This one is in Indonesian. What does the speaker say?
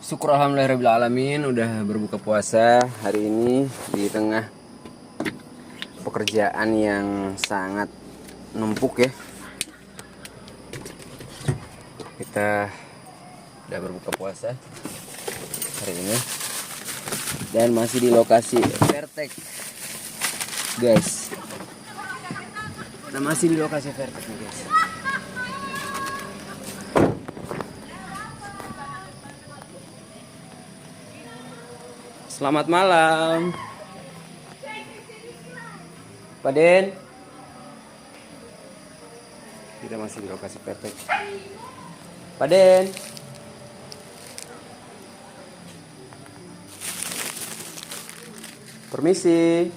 Syukur alhamdulillahirrahmanirrahim udah berbuka puasa hari ini di tengah pekerjaan yang sangat numpuk ya. Kita udah berbuka puasa hari ini dan masih di lokasi Vertek guys. Nah, masih di lokasi Vertek nih guys. Selamat malam Pak Den. Kita masih di lokasi Vertek. Pak Den. Permisi.